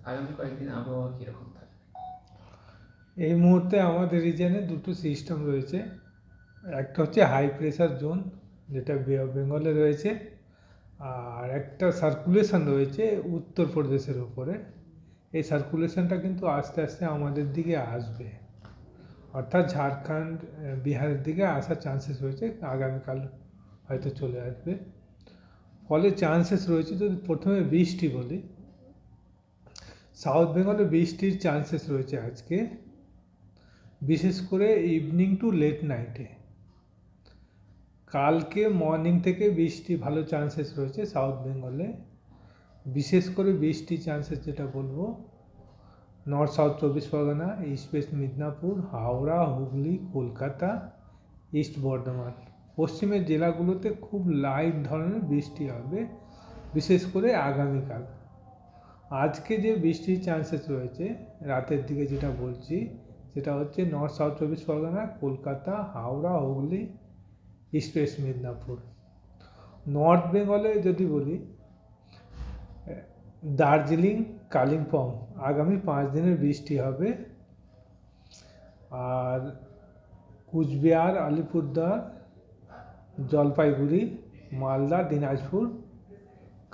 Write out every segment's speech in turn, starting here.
আগামী কয়েকদিন আবহাওয়া কীরকম থাকবে? এই মুহূর্তে আমাদের রিজনে দুটো সিস্টেম রয়েছে। একটা হচ্ছে হাই প্রেসার জোন, যেটা বে অফ বেঙ্গলে রয়েছে, আর একটা সার্কুলেশন রয়েছে উত্তরপ্রদেশের উপরে। এই সার্কুলেশনটা কিন্তু আস্তে আস্তে আমাদের দিকে আসবে, অর্থাৎ ঝাড়খণ্ড বিহারের দিকে আসার চান্সেস রয়েছে, আগামীকাল হয়তো চলে আসবে। ফলে চান্সেস রয়েছে, যদি প্রথমে বৃষ্টি বলি, সাউথ বেঙ্গলে বৃষ্টির চান্সেস রয়েছে আজকে, বিশেষ করে ইভিনিং টু লেট নাইটে। কালকে মর্নিং থেকে বৃষ্টি ভালো চান্সেস রয়েছে সাউথ বেঙ্গলে। বিশেষ করে বৃষ্টির চান্সেস যেটা বলবো, নর্থ সাউথ চব্বিশ Pargana, east West Midnapore, Howrah, Hooghly, Kolkata, east Bardhaman, পশ্চিমের জেলাগুলোতে খুব লাইট ধরনের বৃষ্টি হবে, বিশেষ করে আগামীকাল। আজকে যে বৃষ্টির চান্সেস রয়েছে রাতের দিকে যেটা বলছি, সেটা হচ্ছে নর্থ সাউথ চব্বিশ Pargana, Kolkata, Howrah, Hooghly, east West Midnapore. North বেঙ্গলে যদি বলি, দার্জিলিং, কালিম্পং আগামী 5 দিনের বৃষ্টি হবে। আর কুচবিহার, আলিপুরদুয়ার, জলপাইগুড়ি, মালদা, দিনাজপুর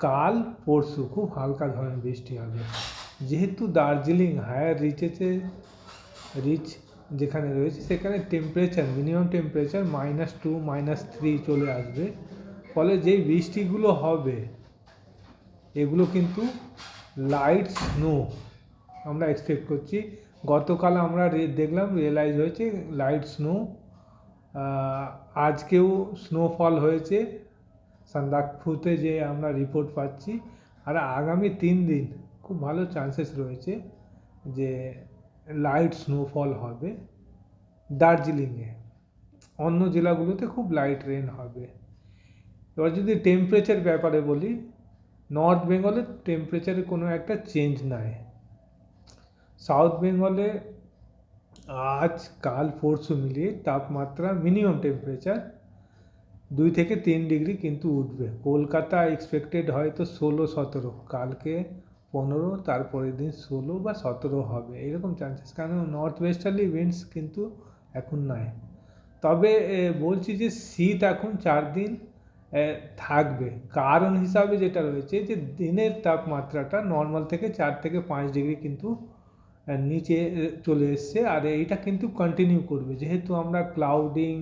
কাল পরশু খুব হালকা ধরনের বৃষ্টি হবে। যেহেতু দার্জিলিং হায়ার রিচ যেখানে রয়েছে, সেখানে টেম্পারেচার, মিনিমাম টেম্পারেচার -2, -3 চলে আসবে। ফলে যেই বৃষ্টিগুলো হবে, এগুলো কিন্তু লাইট স্নো আমরা এক্সপেক্ট করছি। গতকাল আমরা দেখলাম, রিয়েলাইজ হয়েছে লাইট স্নো। আজকেও স্নোফল হয়েছে সান্দাকফুতে, যে আমরা রিপোর্ট পাচ্ছি। আর আগামী 3 দিন খুব ভালো চান্সেস রয়েছে যে লাইট স্নোফল হবে দার্জিলিংয়ে। অন্য জেলাগুলোতে খুব লাইট রেন হবে। এবার যদি টেম্পারেচার ব্যাপারে বলি, নর্থ বেঙ্গলে টেম্পারেচারে কোনো একটা চেঞ্জ নাই। সাউথ বেঙ্গলে আজ কাল পরশু মিলিয়ে তাপমাত্রা, মিনিমাম টেম্পারেচার 2 থেকে 3 ডিগ্রি কিন্তু উঠবে। কলকাতা এক্সপেক্টেড হয়তো 16-17, কালকে 15, তারপরের দিন 16 বা 17 হবে, এরকম চান্সেস। কারণ নর্থ ওয়েস্টার্লি উইন্ডস কিন্তু এখন নাই। তবে বলছি যে শীত এখন 4 দিন থাকবে। কারণ হিসাবে যেটা রয়েছে, যে দিনের তাপমাত্রাটা নর্মাল থেকে 4 থেকে 5 ডিগ্রি কিন্তু নিচে চলে এসছে। আর এইটা কিন্তু কন্টিনিউ করবে, যেহেতু আমরা ক্লাউডিং,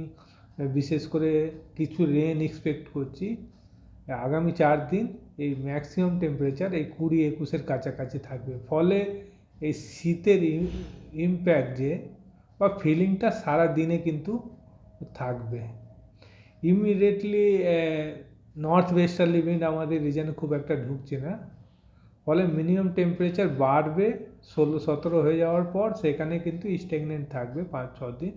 বিশেষ করে কিছু রেন এক্সপেক্ট করছি। আগামী 4 দিন এই ম্যাক্সিমাম টেম্পারেচার এই 20-21-এর কাছাকাছি থাকবে। ফলে এই শীতের ইম্প্যাক্ট যে বা ফিলিংটা সারা দিনে কিন্তু থাকবে। ইমিডিয়েটলি নর্থ ওয়েস্টার্লি উইন্ড আমাদের রিজনে খুব একটা ঢুকছে না। ফলে মিনিমাম টেম্পারেচার বাড়বে 16-17 হয়ে যাওয়ার পর, সেখানে কিন্তু স্ট্যাগনেন্ট থাকবে 5-6 দিন।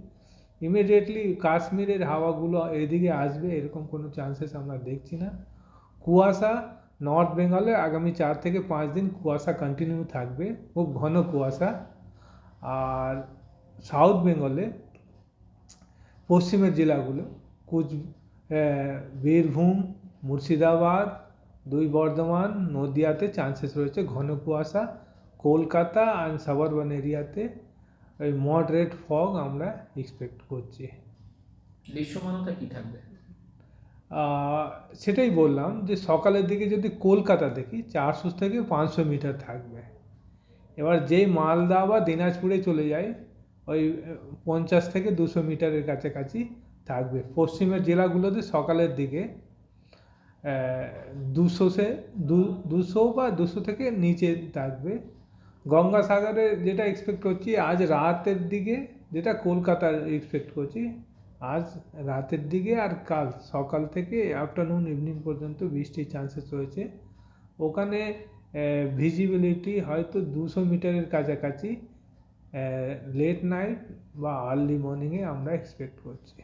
ইমিডিয়েটলি কাশ্মীরের হাওয়াগুলো এদিকে আসবে, এরকম কোনো চান্সেস আমরা দেখছি না। কুয়াশা নর্থ বেঙ্গলে আগামী 4 থেকে 5 দিন কুয়াশা কন্টিনিউ থাকবে, খুব ঘন কুয়াশা। আর সাউথ বেঙ্গলে পশ্চিমের জেলাগুলো, বীরভূম, মুর্শিদাবাদ, 2 বর্ধমান, নদিয়াতে চান্সেস রয়েছে ঘন কুয়াশা। কলকাতা অ্যান্ড সাবারবান এরিয়াতে ওই মডারেট ফগ আমরা এক্সপেক্ট করছি। দৃশ্যমানতা কী থাকবে? সেটাই বললাম, যে সকালের দিকে যদি কলকাতা দেখি 400 থেকে 500 মিটার থাকবে। এবার যেই মালদা বা দিনাজপুরে চলে যায়, ওই 50 থেকে 200 মিটারের কাছাকাছি থাকবে। পশ্চিমের জেলাগুলোতে সকালের দিকে 200 বা 200 থেকে নিচে থাকবে। গঙ্গাসাগরে যেটা এক্সপেক্ট করছি আজ রাতের দিকে, যেটা কলকাতার এক্সপেক্ট করছি আজ রাতের দিকে, আর কাল সকাল থেকে আফটারনুন ইভিনিং পর্যন্ত বৃষ্টির চান্সেস রয়েছে। ওখানে ভিজিবিলিটি হয়তো 200 মিটারের কাছাকাছি লেট নাইট বা আর্লি মর্নিংয়ে আমরা এক্সপেক্ট করছি।